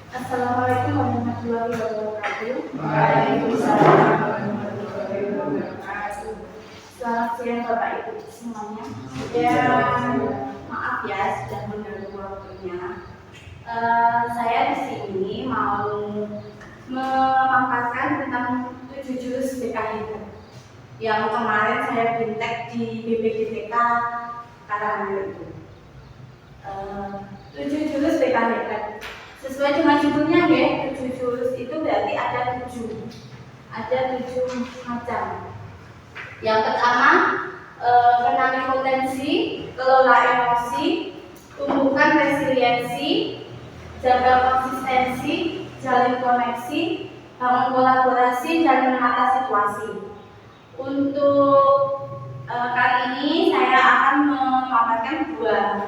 Assalamualaikum warahmatullahi wabarakatuh. Waalaikumsalam warahmatullahi wabarakatuh. Selamat siang Bapak Ibu semuanya. Ya, maaf ya sudah mengganggu waktunya. Saya di sini mau memaparkan tentang 7 jurus BKH yang kemarin saya bintek di BPDTK Karanganyar itu. 7 jurus BKH. Sesuai dengan judulnya ya, 7 jurus itu berarti ada 7 macam. Yang pertama, kenali potensi, kelola emosi, tumbuhkan resiliensi, jaga konsistensi, jalin koneksi, bangun kolaborasi, dan menata situasi. Untuk kali ini saya akan memaparkan dua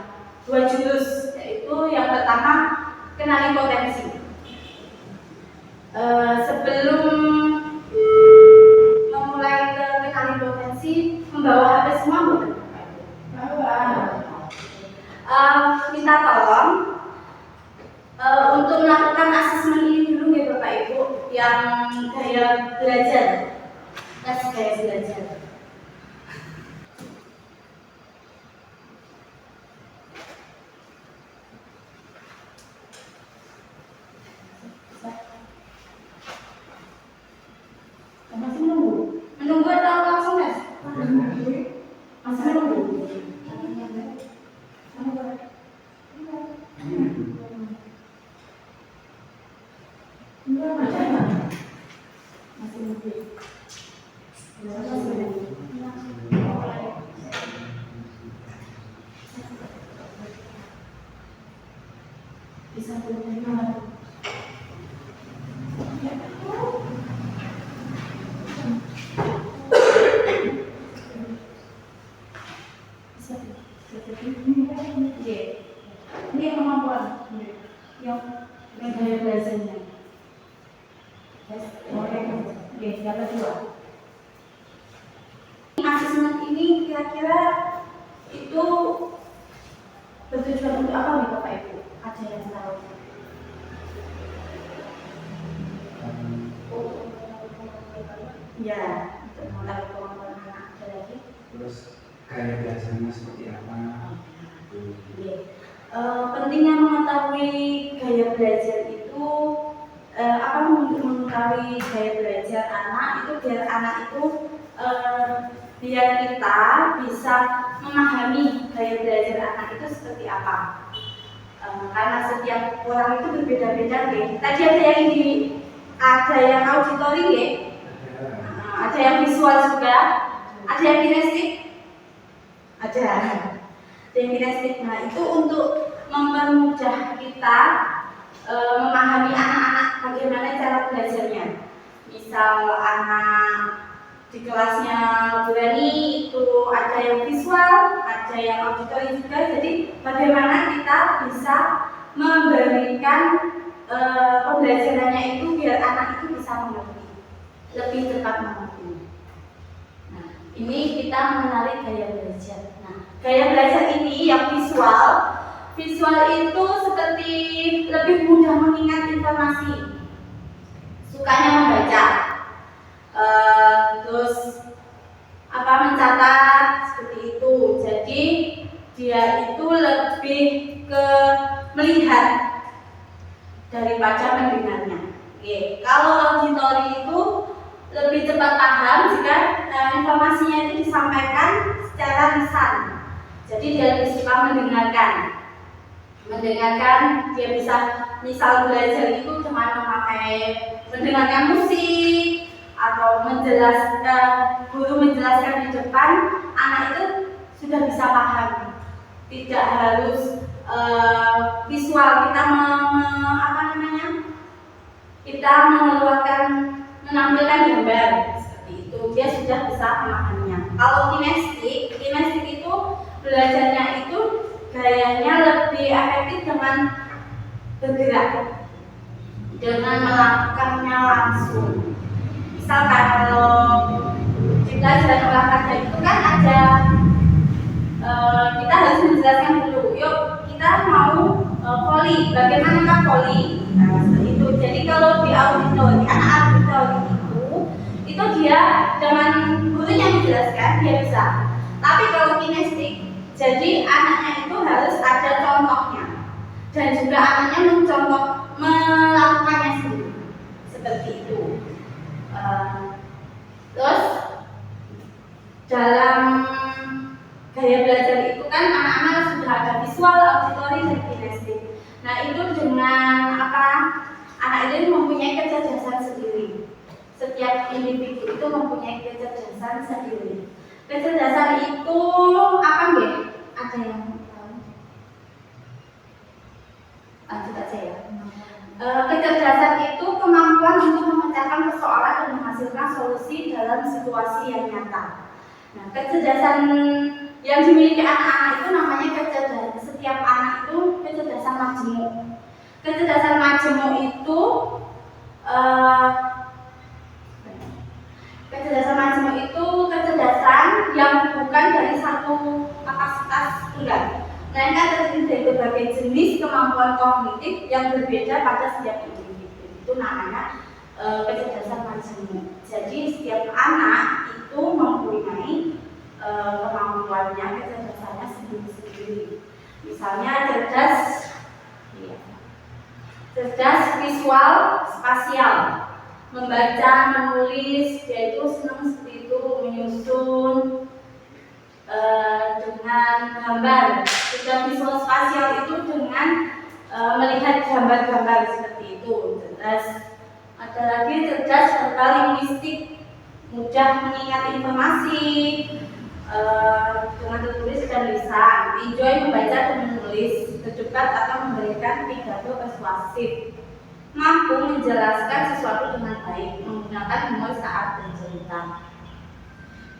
jurus, yaitu yang pertama kenali potensi. Sebelum memulai ke kenali potensi, membawa HP semua bukan? Minta tolong untuk melakukan asesmen ini dulu ya Bapak Ibu, yang gaya belajar, tes gaya belajar. Masih menunggu atau langsung tes? Masih menunggu. Bisa berterima. Ini yang kemampuan, yang gaya belajarnya. Yang kedua, asesmen ini kira-kira itu bertujuan untuk apa nih Bapak Ibu? Ada yang tahu? Ya, untuk mengenai kemampuan anak. Ada lagi? Terus gaya belajarnya seperti apa? Pentingnya mengetahui gaya belajar itu untuk mengetahui gaya belajar anak itu biar anak itu biar kita bisa memahami gaya belajar anak itu seperti apa. Karena setiap orang itu berbeda-beda ya. Tadi ada yang auditory ya, ada yang visual juga, ada yang kinestik, ada yang kinestik. Nah itu untuk mempermudah kita memahami anak-anak bagaimana cara belajarnya. Misal anak di kelasnya berani itu ada yang visual, ada yang auditory juga. Jadi bagaimana kita bisa memberikan pembelajarannya itu biar anak itu bisa mengerti, lebih cepat mengerti. Nah, ini kita mengenali gaya belajar. Nah, gaya belajar ini yang visual itu seperti lebih mudah mengingat informasi, sukanya membaca, terus mencatat seperti itu. Jadi dia itu lebih ke melihat daripada mendengarnya. Kalau auditory itu lebih cepat paham jika informasinya itu disampaikan secara lisan. Jadi dia lebih suka mendengarkan, dia bisa misal belajar itu cuma memakai mendengarkan musik atau guru menjelaskan di depan, anak itu sudah bisa paham. Tidak harus visual, kita menampilkan gambar seperti itu, dia sudah bisa memahaminya. Kalau kinestik itu belajarnya itu gayanya lebih efektif dengan bergerak, dengan melakukannya langsung. Misal kalau di pelajaran olahraga itu kan ada kita harus menjelaskan dulu. Yuk kita mau volley, bagaimana voli? Seperti itu. Jadi kalau di auditori, anak auditori itu dia dengan gurunya menjelaskan dia bisa. Tapi kalau kinestetik, jadi anaknya itu harus ada contohnya dan juga anaknya mencontoh melakukannya sendiri. Seperti itu. Terus dalam gaya belajar itu kan anak-anak sudah ada visual, auditori, dan kinestetik. Nah itu dengan apa? Anak ini mempunyai kecerdasan sendiri. Setiap individu itu mempunyai kecerdasan sendiri. Kecerdasan itu apa nggih? Ada yang tahu? Lanjut aja ya. Kecerdasan itu kemampuan untuk memecahkan persoalan dan menghasilkan solusi dalam situasi yang nyata. Nah, kecerdasan yang dimiliki anak-anak itu namanya kecerdasan. Setiap anak itu kecerdasan majemuk. Kecerdasan majemuk itu kecerdasan majemuk itu kecerdasan yang bukan dari satu kapasitas tunggal, melainkan terdiri dari berbagai jenis kemampuan kognitif yang berbeda pada setiap individu. Itu namanya kecerdasan majemuk. Jadi setiap anak itu mempunyai kemampuannya, kecerdasannya sendiri-sendiri. Misalnya cerdas visual spasial, membaca, menulis, dia itu senang seperti itu, menyusun dengan gambar. Cerdas visual spasial itu dengan melihat gambar-gambar seperti itu. Cerdas, ada lagi cerdas verbal linguistik, mudah mengingat informasi dengan tertulis dan lisan, enjoy membaca dan menulis, terdebat atau memberikan pidato persuasif, mampu menjelaskan sesuatu dengan baik, menggunakan humor saat bercerita.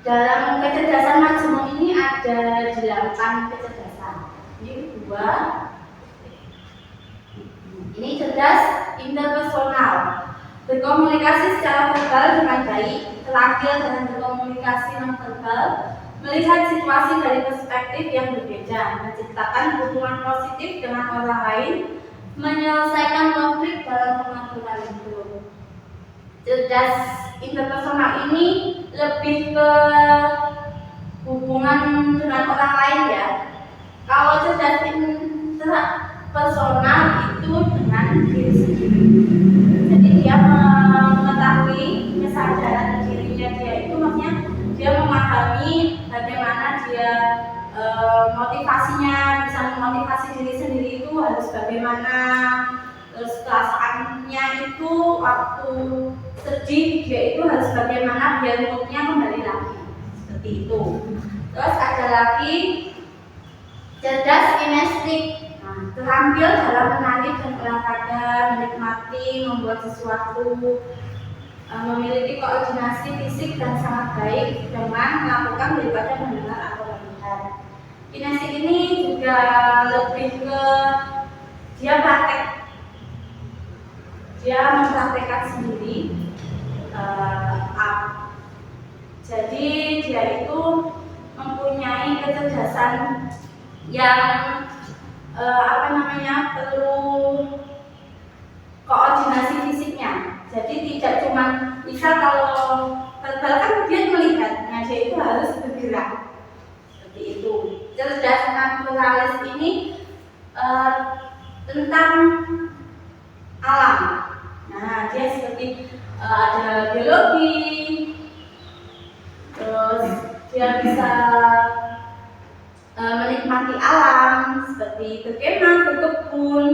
Dalam kecerdasan majemuk ini ada 8 kecerdasan. Ini 2. Ini cerdas interpersonal, berkomunikasi secara verbal dengan baik, terampil dalam berkomunikasi non verbal, melihat situasi dari perspektif yang berbeda, menciptakan hubungan positif dengan orang lain, menyelesaikan konflik dalam pengaturan hidup. Cerdas interpersonal ini lebih ke hubungan dengan orang lain ya. Kalau cerdas interpersonal itu dengan diri sendiri. Jadi dia mengetahui kesadaran dirinya dia itu, maksudnya dia memahami bagaimana dia motivasinya, bisa memotivasi diri sendiri itu harus bagaimana. Terus perasaannya itu waktu sedih dia itu harus bagaimana biar moodnya kembali lagi, seperti itu. Terus ada lagi cerdas kinestetik, terampil dalam menarik dan olahraga, menikmati, membuat sesuatu, memiliki koordinasi fisik dan sangat baik dengan melakukan daripada mendengar atau melihat. Kinestetik ini juga lebih ke dia praktek. Dia mempraktekkan sendiri. Jadi dia itu mempunyai kecerdasan yang perlu koordinasi fisiknya. Jadi tidak cuma misal kalau verbal kan dia melihat, nah dia itu harus bergerak seperti itu. Cerdas naturalis ini tentang alam. Nah dia seperti ada biologi, terus dia bisa menikmati alam seperti berkemah, berkebun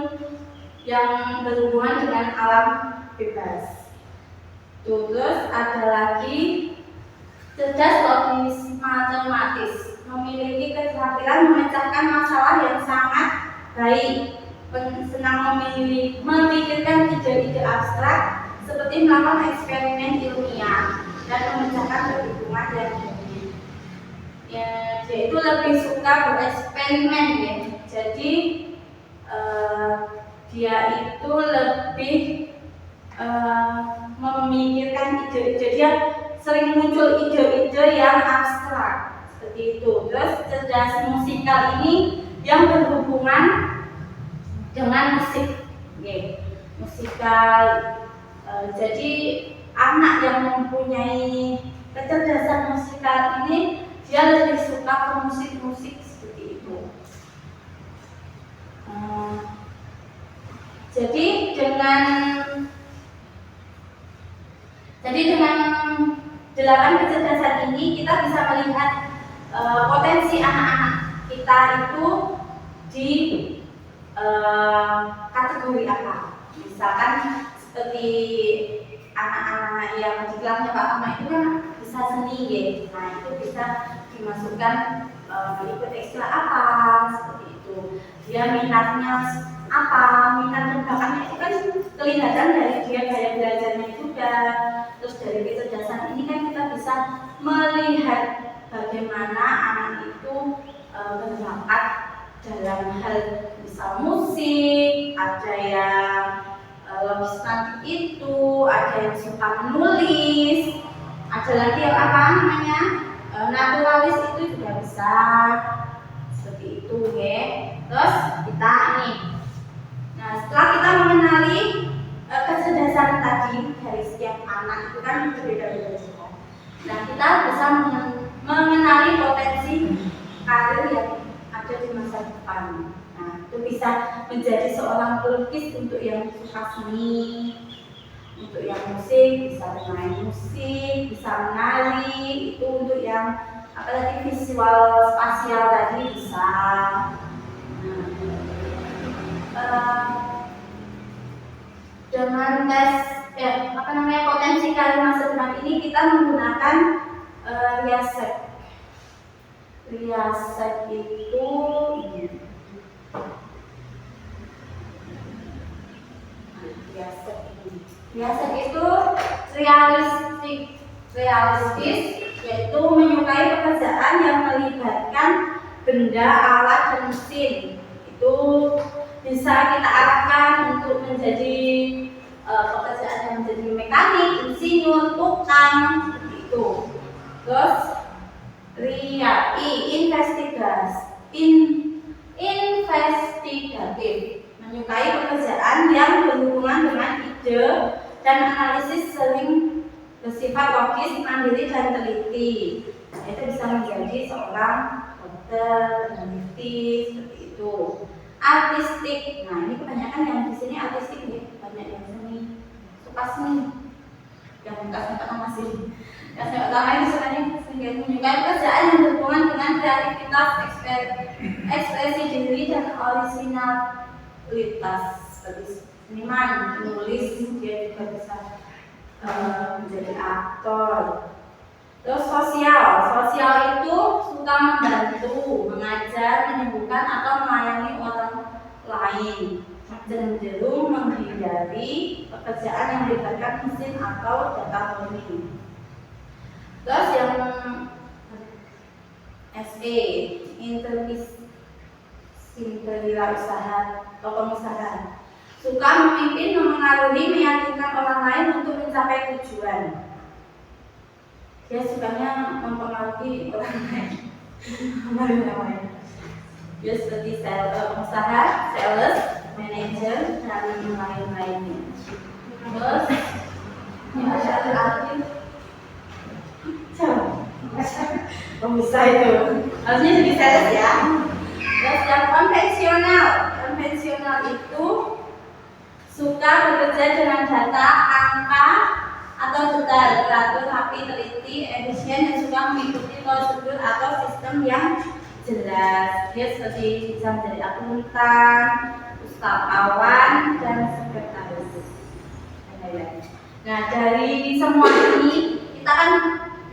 yang berhubungan dengan alam bebas. Terus ada lagi cerdas logis matematis, memiliki keterampilan memecahkan masalah yang sangat baik, senang memikirkan ide-ide abstrak seperti melakukan eksperimen ilmiah dan memecahkan perhitungan yang rumit. Ya, dia itu lebih suka bereksperimen ya. Jadi dia itu lebih memikirkan ide-ide, dia sering muncul ide-ide yang abstrak seperti itu. Terus cerdas musikal ini yang berhubungan dengan musik. musikal. Jadi anak yang mempunyai kecerdasan musikal ini dia lebih suka ke musik-musik seperti itu. Jadi dengan 8 kecerdasan ini kita bisa melihat potensi anak-anak kita itu di kategori apa. Misalkan seperti anak-anak yang di kelasnya Pak Tama itu kan bisa seni ya. Nah itu bisa dimasukkan ikut ekstra apa seperti itu. Dia minatnya apa, minat dan bakatnya itu kan kelihatan dari dia gaya belajarnya juga. Terus dari kecerdasan ini kan kita bisa melihat bagaimana anak itu berbakat dalam hal misal musik, ada yang logistik itu, ada yang suka menulis, ada lagi yang apa namanya naturalis itu juga bisa seperti itu ya. Terus kita nih, nah setelah kita mengenali kecerdasan tadi dari setiap anak itu kan berbeda-beda juga. Nah kita bisa mengenali potensi karir yang ada di masa depan. Nah itu bisa menjadi seorang pelukis untuk yang suka seni, untuk yang musik bisa bermain musik, bisa menari, itu untuk yang apalagi visual spasial tadi bisa. Dengan tes potensi karir masa depan ini kita menggunakan riasek. Riasek itu riasek itu realistis, yaitu menyukai pekerjaan yang melibatkan benda, alat, dan mesin. Itu bisa kita arahkan untuk menjadi pekerjaan yang menjadi mekanik, insinyur, tukang, seperti itu. Terus investigatif, menyukai pekerjaan yang berhubungan dengan ide dan analisis, sering bersifat logis, mandiri, dan teliti. Itu bisa menjadi seorang dokter, peneliti, seperti itu. Artistik, nah ini kebanyakan yang di sini artistik nih, banyak yang seni, suka seni, yang suka masih, yang utama itu sukanya seni, menyukai pekerjaan yang berhubungan dengan kreativitas, ekspresi diri, dan originalitas, seperti seniman, penulis, dia juga bisa menjadi aktor. Terus sosial itu suka membantu, mengajar, menyembuhkan, atau melayani orang lain, cenderung menghindari pekerjaan yang melibatkan mesin atau data murni. Terus yang SE, interwira usaha atau pengusaha, suka memimpin, memengaruhi, meyakinkan orang lain untuk mencapai tujuan. Dia sukanya mempengaruhi orang lain. Dia seperti pengusaha, sales, manager, dan lain-lainnya. Terus ada lagi pengusaha itu harusnya jadi sales ya. Terus yang konvensional itu suka bekerja dengan data, angka, atau detail, teratur, rapi, teliti, efisien, dan suka mengikuti prosedur atau sistem yang jelas. Dia seperti bisa menjadi akuntan, pustakawan, dan sekretaris. Nah dari semua ini kita kan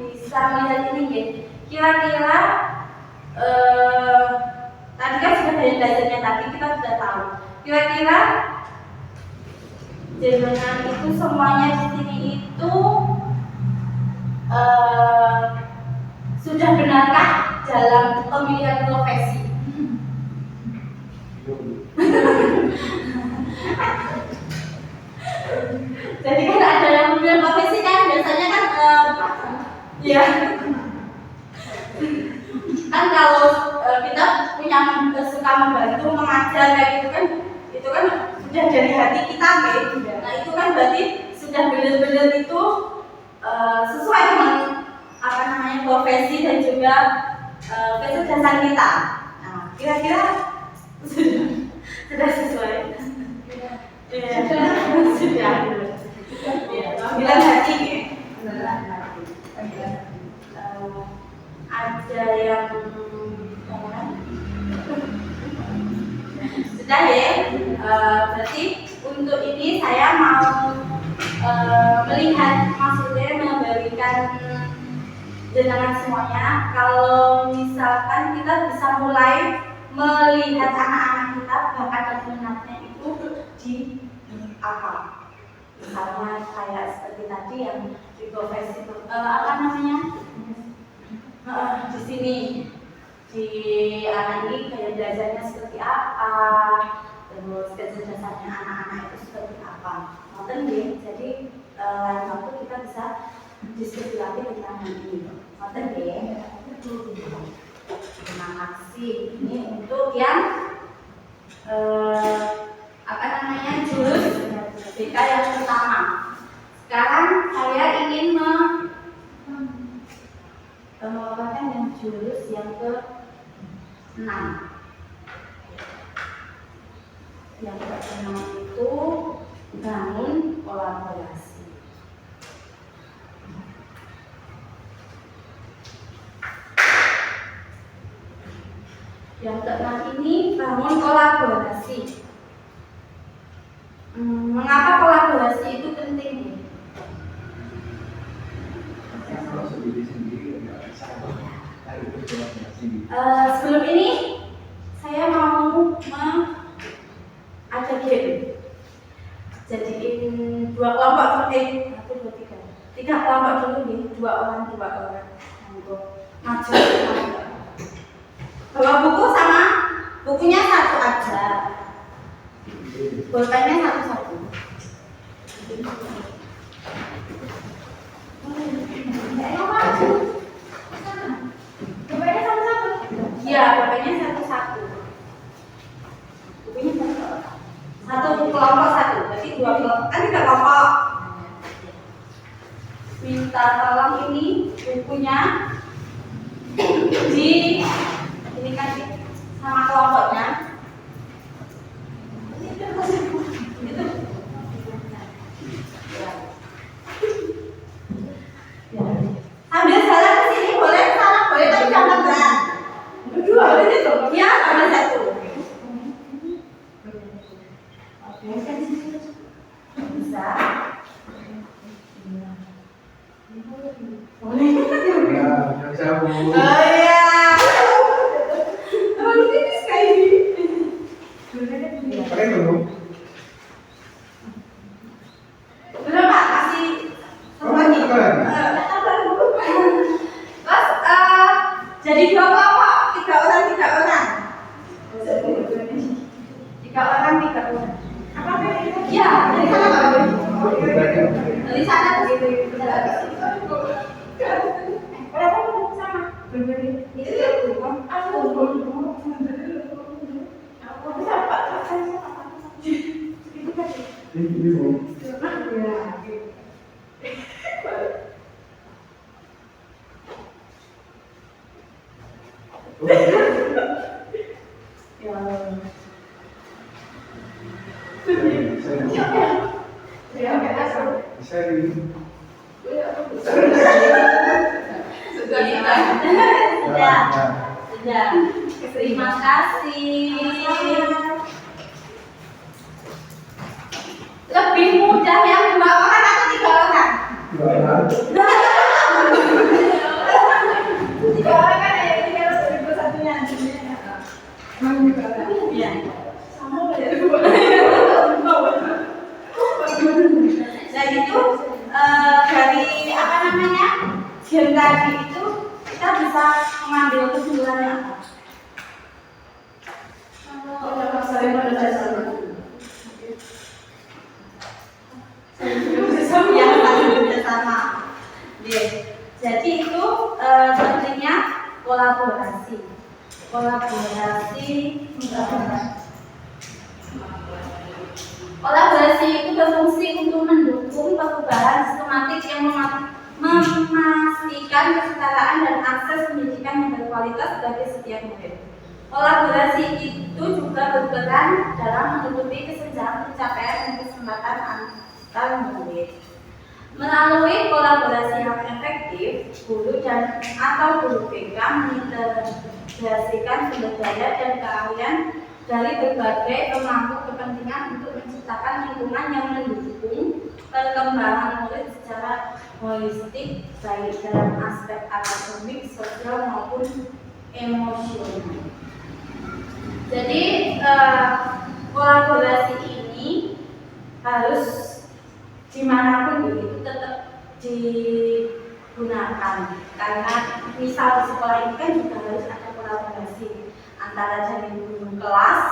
bisa melihat ini ya. Kira-kira tadi kan sudah dari belajarnya tadi kita sudah tahu. Kira-kira jenengan itu semuanya di sini itu sudah benarkah dalam pemilihan profesi? Jadi kan ada yang memilih profesi kan biasanya kan ya kan kalau kita punya suka membantu mengajar kayak gitu kan, itu kan sudah dari hati kita gitu. Nah itu kan berarti sudah benar-benar itu sesuai dengan apa namanya profesi dan juga kecerdasan kita. Nah kira-kira sudah sesuai. Sudah. Bilang hati ya. Ada yang sudah ya. Berarti untuk ini saya mau melihat, maksudnya memberikan jenengan semuanya. Kalau misalkan kita bisa mulai melihat anak-anak kita bakat dan minatnya itu di apa? Misalnya kayak seperti tadi yang di profesi apa namanya? Di sini di anak ini kayak belajarnya seperti apa, terus kecerdasannya anak-anak itu seperti apa. Nonton deh. Jadi lain waktu kita bisa diskusi lagi tentang hal ini. Nonton deh. Terima kasih. Ini untuk yang apa namanya jurus BK yang pertama. Sekarang saya ingin melakukan yang jurus yang ke-6. Yang ke-6 itu bangun kolaborasi. Yang ke-6 ini bangun kolaborasi. Mengapa kolaborasi itu penting? Kalau sendiri nggak bisa hari kolaborasi. Sebelum ini saya mau ada game. Jadiin 2 kelompok tiga kelompok dulu nih, 2 orang. Untuk maju. Bawa buku sama bukunya satu aja. Bolpennya satu-satu. Bolpennya satu-satu. Iya, bolpennya satu-satu. Bukunya satu kelompok satu. Berarti 2 kelompok. Kan 3 kelompok. Minta tolong ini bukunya di ini kan sama kelompoknya. Sambil jalan ke sini boleh, salah boleh, tapi jangan berat. Berdua ini tuh, ya sama satu. Bisa. Boleh. Ya, nggak bisa Bu. Oh iya. Terlalu tipis kayak gini. Pakai dulu. Belum Pak, masih lagi. Terus jadi 2 kelompok, 3 orang. 3 orang. Apa bedanya? Iya, dari sana Pak. Dari sana ke situ. Berapa sama? Itu aku bisa Pak. Ini Bu. Bisa ini. Sudah. Terima kasih. Lebih mudah yang 2 orang atau 3 orang? 2 orang. 3 orang kan ada yang 3 satunya. Iya. Nah itu dari apa namanya game tadi itu kita bisa mengambil kesimpulannya apa? Yang tadi bersama. Jadi itu pentingnya kolaborasi. berfungsi untuk mendukung perubahan sistematik yang memastikan kesetaraan dan akses pendidikan yang berkualitas bagi setiap murid. Kolaborasi itu juga berperan dalam menutupi kesenjangan pencapaian dan kesempatan antar murid. Melalui kolaborasi yang efektif, guru dan atau guru BK mengintegrasikan sumber daya dan keahlian dari berbagai pemangku kepentingan untuk menciptakan lingkungan yang mendukung perkembangan murid secara holistik, baik dalam aspek akademik, sosial maupun emosional. Jadi kolaborasi ini harus dimanapun itu tetap digunakan, karena misal di sekolah ini kan juga harus ada kolaborasi antara dari guru kelas,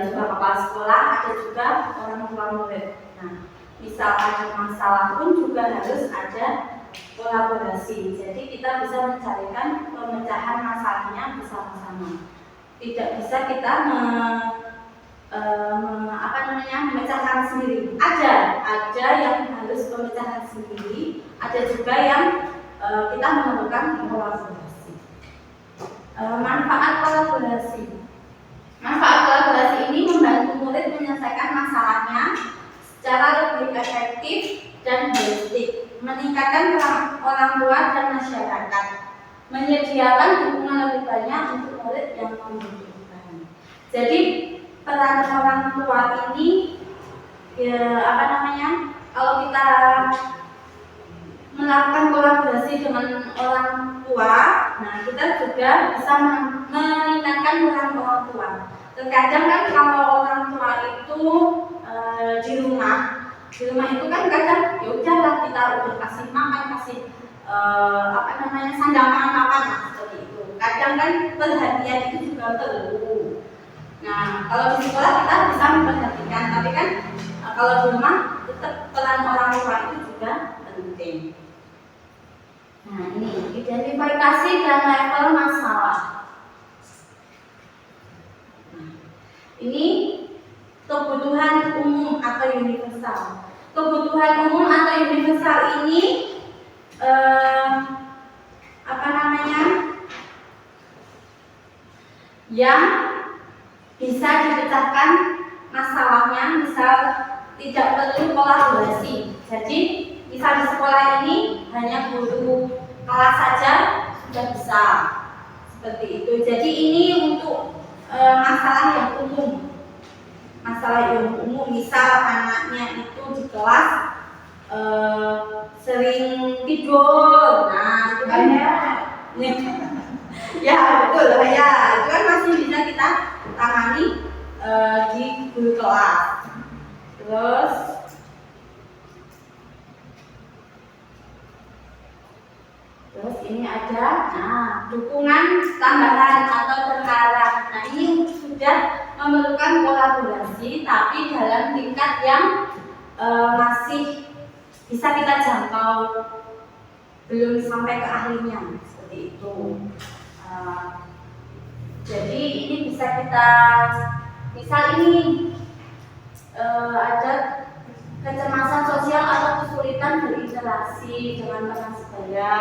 juga kepala sekolah, ada juga orang tua murid. Nah, misal ada masalah pun juga harus ada kolaborasi. Jadi kita bisa mencarikan pemecahan masalahnya bersama-sama. Tidak bisa kita memecahkan sendiri. Ada yang harus pemecahan sendiri, ada juga yang kita memerlukan kolaborasi. Manfaat kolaborasi ini membantu murid menyelesaikan masalahnya secara lebih efektif dan holistik, meningkatkan peran orang tua dan masyarakat, menyediakan dukungan lebih banyak untuk murid yang membutuhkan. Jadi peran orang tua ini kalau kita melakukan kolaborasi dengan orang tua, nah kita juga bisa meningkatkan peran orang tua. Terkadang kan kalau orang tua itu di rumah itu kan kadang ya udahlah kita udah kasih makan, kasih sandapan makan seperti itu. Kadang kan perhatian itu juga perlu. Nah, kalau di sekolah kita bisa memperhatikan, tapi kan kalau di rumah tetap peran orang tua itu juga penting. Nah, ini identifikasi dan level masalah. Nah, ini kebutuhan umum atau universal. Kebutuhan umum atau universal ini yang bisa dipecahkan masalahnya, misal tidak perlu kolaborasi. Jadi misal di sekolah ini hanya guru kelas saja sudah bisa, seperti itu. Jadi ini untuk masalah yang umum. Misal anaknya itu di kelas sering tidur, nah itu kan ya betul ya, itu kan masih bisa kita tangani di guru kelas. Terus ini ada dukungan tambahan atau berharap. Nah, ini sudah memerlukan kolaborasi, tapi dalam tingkat yang masih bisa kita jangkau, belum sampai ke ahlinya, seperti itu. Jadi ini bisa kita, misal ini ada kecemasan sosial atau kesulitan berinteraksi dengan teman sebaya.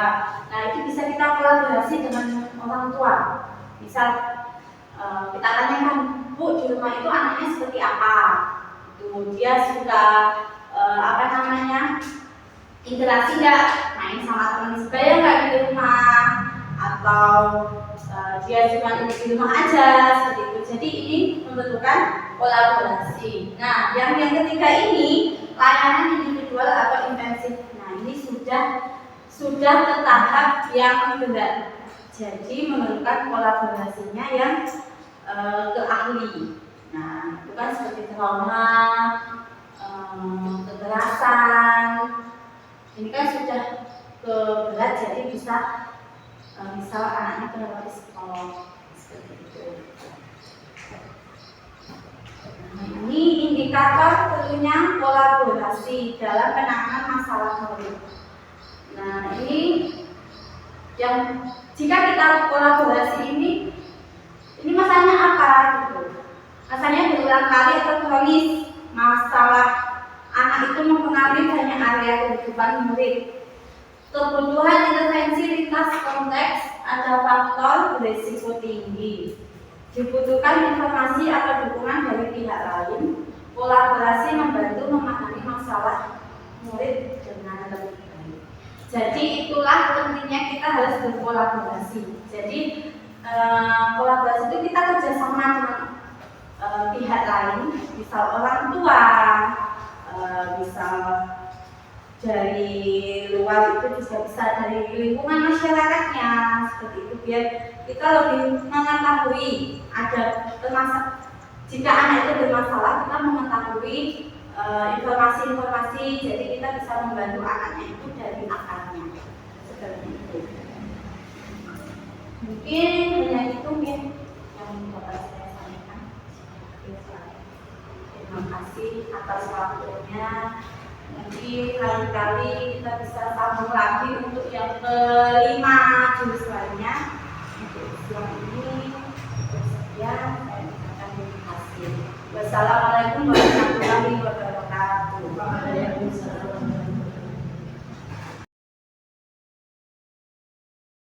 Nah, itu bisa kita kolaborasi dengan orang tua. Misal kita tanyakan, Bu, di rumah itu anaknya seperti apa? Itu dia suka interaksi nggak, main sama teman sebaya nggak di rumah, atau dia cuma di rumah aja, seperti itu. Jadi ini memerlukan kolaborasi. Nah, yang ketiga ini layanan individual atau intensif. Nah, ini sudah ke tahap yang berat. Jadi memerlukan kolaborasinya yang ke ahli. Nah, itu kan seperti trauma, kekerasan. Ini kan sudah ke berat, jadi bisa misal anaknya perawat psikolog, seperti itu. Nah, ini indikator perlunya kolaborasi dalam penanganan masalah murid. Nah, ini yang jika kita kolaborasi ini masalahnya apa gitu? Masalahnya berulang kali atau kronis, masalah kehidupan murid. Kebutuhan intervensi lintas konteks ada faktor berisiko tinggi. Dibutuhkan informasi atau dukungan dari pihak lain. Kolaborasi membantu memahami masalah murid dengan lebih baik. Jadi itulah pentingnya kita harus berkolaborasi. Jadi kolaborasi itu kita kerjasama dengan pihak lain, misal orang tua, misal dari luar itu juga bisa dari lingkungan masyarakatnya, seperti itu biar kita lebih mengetahui ada jika anak itu bermasalah, kita mengetahui informasi-informasi, jadi kita bisa membantu anaknya itu dari akarnya, seperti itu. Mungkin hanya itu ya yang dapat saya sampaikan. Terima kasih atas waktunya. Nanti kali-kali kita bisa sambung lagi untuk yang kelima jurus lainnya. Untuk siang ini sekian, saya ucapkan terima kasih. Wassalamualaikum warahmatullahi wabarakatuh.